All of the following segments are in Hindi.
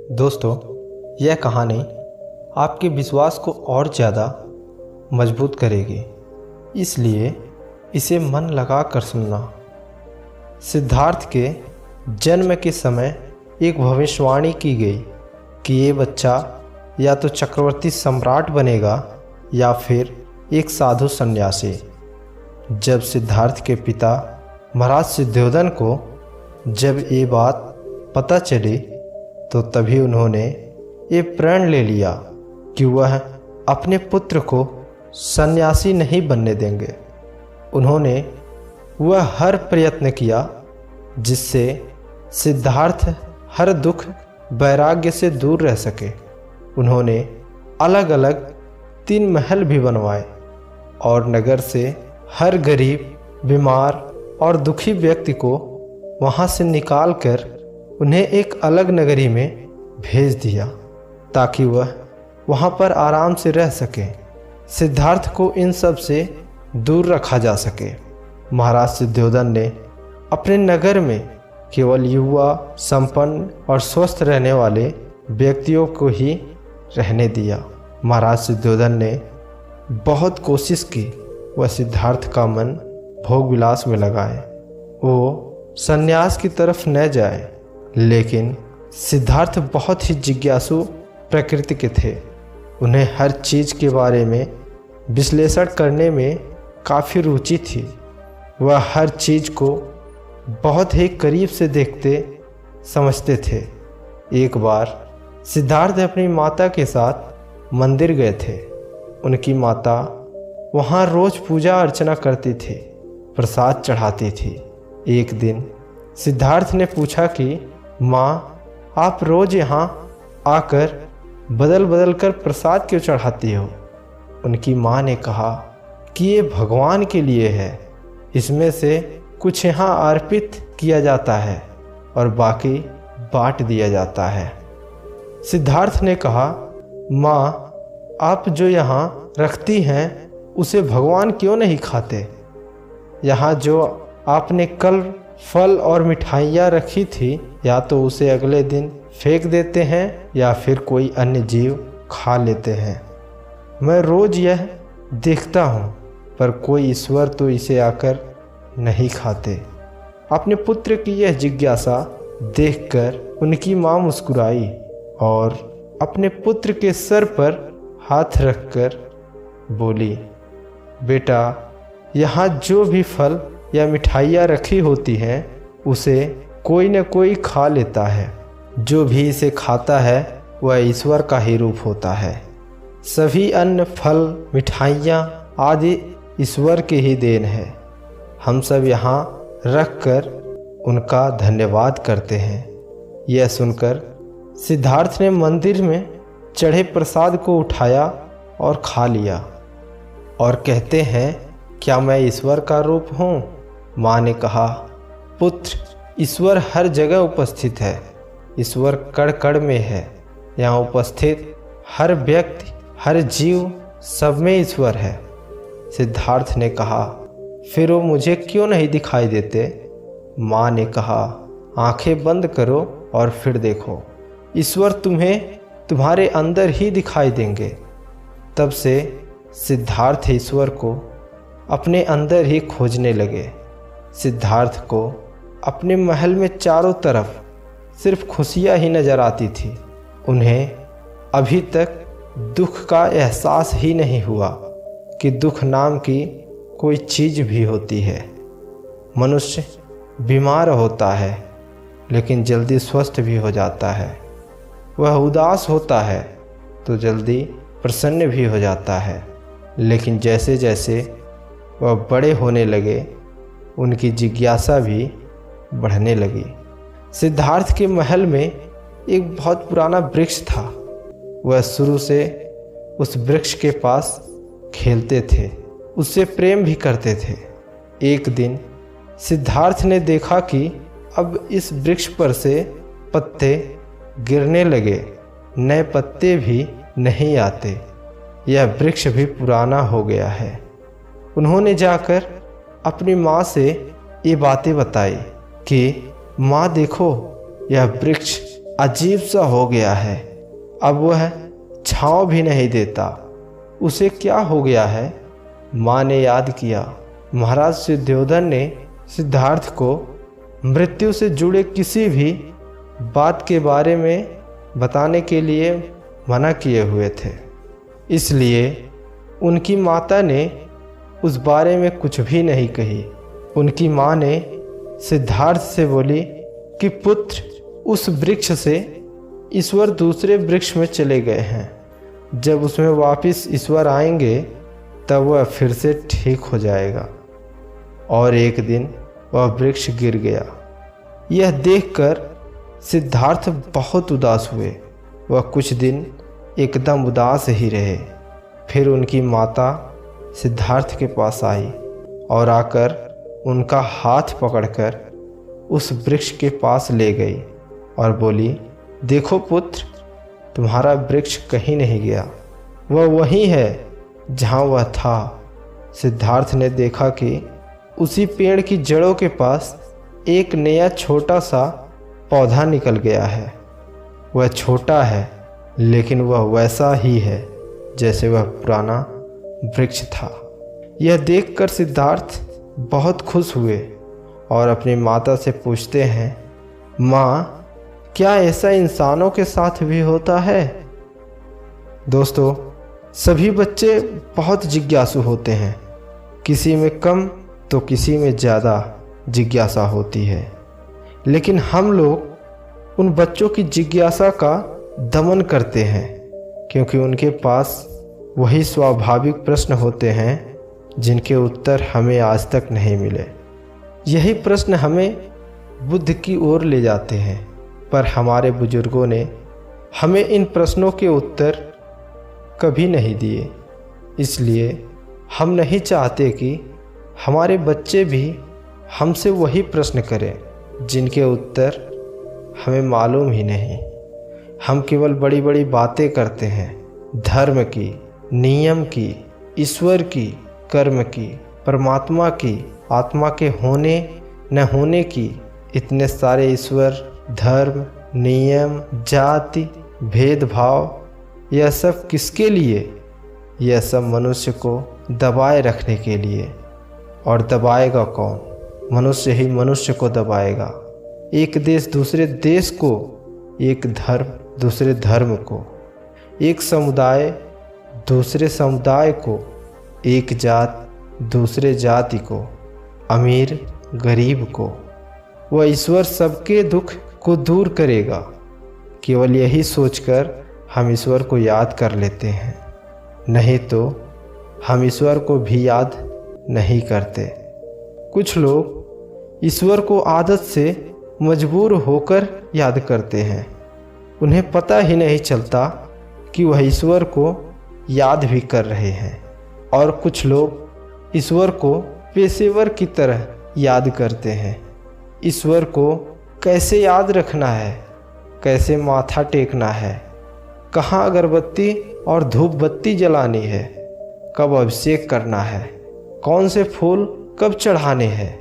दोस्तों, यह कहानी आपके विश्वास को और ज़्यादा मजबूत करेगी, इसलिए इसे मन लगा कर सुनना। सिद्धार्थ के जन्म के समय एक भविष्यवाणी की गई कि ये बच्चा या तो चक्रवर्ती सम्राट बनेगा या फिर एक साधु सन्यासी। जब सिद्धार्थ के पिता महाराज सिद्धोधन को जब ये बात पता चली तो तभी उन्होंने ये प्रण ले लिया कि वह अपने पुत्र को सन्यासी नहीं बनने देंगे। उन्होंने वह हर प्रयत्न किया जिससे सिद्धार्थ हर दुख वैराग्य से दूर रह सके। उन्होंने अलग अलग 3 महल भी बनवाए और नगर से हर गरीब, बीमार और दुखी व्यक्ति को वहाँ से निकाल कर उन्हें एक अलग नगरी में भेज दिया ताकि वह वहाँ पर आराम से रह सके। सिद्धार्थ को इन सब से दूर रखा जा सके। महाराज सिद्धोधन ने अपने नगर में केवल युवा, संपन्न और स्वस्थ रहने वाले व्यक्तियों को ही रहने दिया। महाराज सिद्धोधन ने बहुत कोशिश की वह सिद्धार्थ का मन भोग विलास में लगाए, वो सन्यास की तरफ न जाए। लेकिन सिद्धार्थ बहुत ही जिज्ञासु प्रकृति के थे। उन्हें हर चीज़ के बारे में विश्लेषण करने में काफ़ी रुचि थी। वह हर चीज़ को बहुत ही करीब से देखते समझते थे। एक बार सिद्धार्थ अपनी माता के साथ मंदिर गए थे। उनकी माता वहाँ रोज़ पूजा अर्चना करती थी, प्रसाद चढ़ाती थी। एक दिन सिद्धार्थ ने पूछा कि माँ, आप रोज़ यहाँ आकर बदल बदल कर प्रसाद क्यों चढ़ाती हो? उनकी माँ ने कहा कि ये भगवान के लिए है, इसमें से कुछ यहाँ अर्पित किया जाता है और बाकी बांट दिया जाता है। सिद्धार्थ ने कहा, माँ, आप जो यहाँ रखती हैं उसे भगवान क्यों नहीं खाते? यहाँ जो आपने कल फल और मिठाइयाँ रखी थी, या तो उसे अगले दिन फेंक देते हैं या फिर कोई अन्य जीव खा लेते हैं। मैं रोज़ यह देखता हूँ, पर कोई ईश्वर तो इसे आकर नहीं खाते। अपने पुत्र की यह जिज्ञासा देखकर उनकी माँ मुस्कुराई और अपने पुत्र के सर पर हाथ रखकर बोली, बेटा, यहाँ जो भी फल या मिठाइयाँ रखी होती हैं उसे कोई न कोई खा लेता है। जो भी इसे खाता है वह ईश्वर का ही रूप होता है। सभी अन्न, फल, मिठाइयाँ आदि ईश्वर के ही देन है। हम सब यहाँ रख कर उनका धन्यवाद करते हैं। यह सुनकर सिद्धार्थ ने मंदिर में चढ़े प्रसाद को उठाया और खा लिया और कहते हैं, क्या मैं ईश्वर का रूप हूँ? माँ ने कहा, पुत्र, ईश्वर हर जगह उपस्थित है। ईश्वर कण कण में है। यहाँ उपस्थित हर व्यक्ति, हर जीव, सब में ईश्वर है। सिद्धार्थ ने कहा, फिर वो मुझे क्यों नहीं दिखाई देते? माँ ने कहा, आंखें बंद करो और फिर देखो, ईश्वर तुम्हें तुम्हारे अंदर ही दिखाई देंगे। तब से सिद्धार्थ ईश्वर को अपने अंदर ही खोजने लगे। सिद्धार्थ को अपने महल में चारों तरफ सिर्फ खुशियाँ ही नजर आती थी। उन्हें अभी तक दुख का एहसास ही नहीं हुआ कि दुख नाम की कोई चीज़ भी होती है। मनुष्य बीमार होता है लेकिन जल्दी स्वस्थ भी हो जाता है। वह उदास होता है तो जल्दी प्रसन्न भी हो जाता है। लेकिन जैसे जैसे वह बड़े होने लगे, उनकी जिज्ञासा भी बढ़ने लगी। सिद्धार्थ के महल में एक बहुत पुराना वृक्ष था। वह शुरू से उस वृक्ष के पास खेलते थे, उससे प्रेम भी करते थे। एक दिन सिद्धार्थ ने देखा कि अब इस वृक्ष पर से पत्ते गिरने लगे, नए पत्ते भी नहीं आते। यह वृक्ष भी पुराना हो गया है। उन्होंने जाकर अपनी माँ से ये बातें बताई कि माँ देखो, यह वृक्ष अजीब सा हो गया है। अब वह छाँव भी नहीं देता। उसे क्या हो गया है? माँ ने याद किया। महाराज सिद्धोधन ने सिद्धार्थ को मृत्यु से जुड़े किसी भी बात के बारे में बताने के लिए मना किए हुए थे। इसलिए उनकी माता ने उस बारे में कुछ भी नहीं कही। उनकी माँ ने सिद्धार्थ से बोली कि पुत्र, उस वृक्ष से ईश्वर दूसरे वृक्ष में चले गए हैं। जब उसमें वापस ईश्वर आएंगे तब वह फिर से ठीक हो जाएगा। और एक दिन वह वृक्ष गिर गया। यह देखकर सिद्धार्थ बहुत उदास हुए। वह कुछ दिन एकदम उदास ही रहे। फिर उनकी माता सिद्धार्थ के पास आई और आकर उनका हाथ पकड़कर उस वृक्ष के पास ले गई और बोली, देखो पुत्र, तुम्हारा वृक्ष कहीं नहीं गया, वह वहीं है जहाँ वह था। सिद्धार्थ ने देखा कि उसी पेड़ की जड़ों के पास एक नया छोटा सा पौधा निकल गया है। वह छोटा है लेकिन वह वैसा ही है जैसे वह पुराना वृक्ष था। यह देखकर सिद्धार्थ बहुत खुश हुए और अपनी माता से पूछते हैं, माँ, क्या ऐसा इंसानों के साथ भी होता है? दोस्तों, सभी बच्चे बहुत जिज्ञासु होते हैं। किसी में कम तो किसी में ज़्यादा जिज्ञासा होती है। लेकिन हम लोग उन बच्चों की जिज्ञासा का दमन करते हैं क्योंकि उनके पास वही स्वाभाविक प्रश्न होते हैं जिनके उत्तर हमें आज तक नहीं मिले। यही प्रश्न हमें बुद्ध की ओर ले जाते हैं, पर हमारे बुजुर्गों ने हमें इन प्रश्नों के उत्तर कभी नहीं दिए। इसलिए हम नहीं चाहते कि हमारे बच्चे भी हमसे वही प्रश्न करें जिनके उत्तर हमें मालूम ही नहीं। हम केवल बड़ी बड़ी बातें करते हैं, धर्म की, नियम की, ईश्वर की, कर्म की, परमात्मा की, आत्मा के होने न होने की। इतने सारे ईश्वर, धर्म, नियम, जाति, भेदभाव, यह सब किसके लिए? यह सब मनुष्य को दबाए रखने के लिए। और दबाएगा कौन? मनुष्य ही मनुष्य को दबाएगा। एक देश दूसरे देश को, एक धर्म दूसरे धर्म को, एक समुदाय दूसरे समुदाय को, एक जात दूसरे जाति को, अमीर गरीब को। वह ईश्वर सबके दुख को दूर करेगा। केवल यही सोचकर हम ईश्वर को याद कर लेते हैं, नहीं तो हम ईश्वर को भी याद नहीं करते। कुछ लोग ईश्वर को आदत से मजबूर होकर याद करते हैं। उन्हें पता ही नहीं चलता कि वह ईश्वर को याद भी कर रहे हैं। और कुछ लोग ईश्वर को पेशेवर की तरह याद करते हैं। ईश्वर को कैसे याद रखना है, कैसे माथा टेकना है, कहाँ अगरबत्ती और धूप बत्ती जलानी है, कब अभिषेक करना है, कौन से फूल कब चढ़ाने हैं,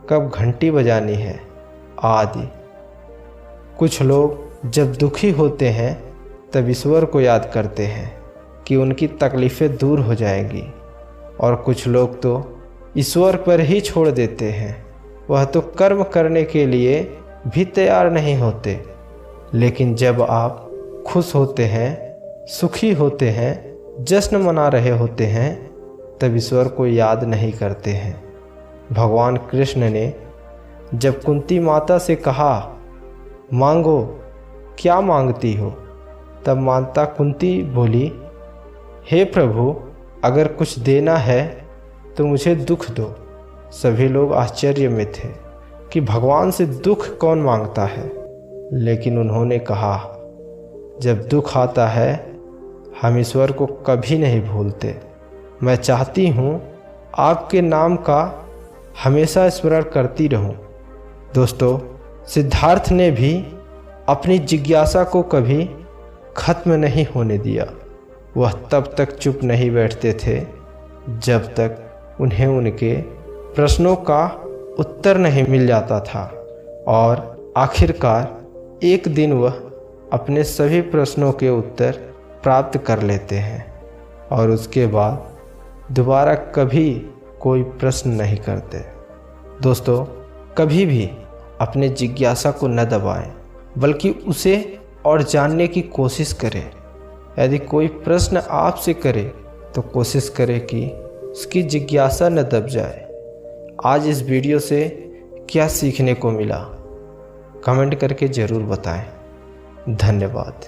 कब घंटी बजानी है, आदि। कुछ लोग जब दुखी होते हैं तब ईश्वर को याद करते हैं कि उनकी तकलीफ़ें दूर हो जाएंगी। और कुछ लोग तो ईश्वर पर ही छोड़ देते हैं। वह तो कर्म करने के लिए भी तैयार नहीं होते। लेकिन जब आप खुश होते हैं, सुखी होते हैं, जश्न मना रहे होते हैं, तब ईश्वर को याद नहीं करते हैं। भगवान कृष्ण ने जब कुंती माता से कहा, मांगो, क्या मांगती हो? तब माता कुंती बोली, हे प्रभु, अगर कुछ देना है तो मुझे दुख दो। सभी लोग आश्चर्य में थे कि भगवान से दुख कौन मांगता है। लेकिन उन्होंने कहा, जब दुख आता है हम ईश्वर को कभी नहीं भूलते। मैं चाहती हूँ आपके नाम का हमेशा स्मरण करती रहूं। दोस्तों, सिद्धार्थ ने भी अपनी जिज्ञासा को कभी खत्म नहीं होने दिया। वह तब तक चुप नहीं बैठते थे जब तक उन्हें उनके प्रश्नों का उत्तर नहीं मिल जाता था। और आखिरकार एक दिन वह अपने सभी प्रश्नों के उत्तर प्राप्त कर लेते हैं और उसके बाद दोबारा कभी कोई प्रश्न नहीं करते। दोस्तों, कभी भी अपने जिज्ञासा को न दबाएं, बल्कि उसे और जानने की कोशिश करें। यदि कोई प्रश्न आपसे करे तो कोशिश करें कि उसकी जिज्ञासा न दब जाए। आज इस वीडियो से क्या सीखने को मिला, कमेंट करके ज़रूर बताएं। धन्यवाद।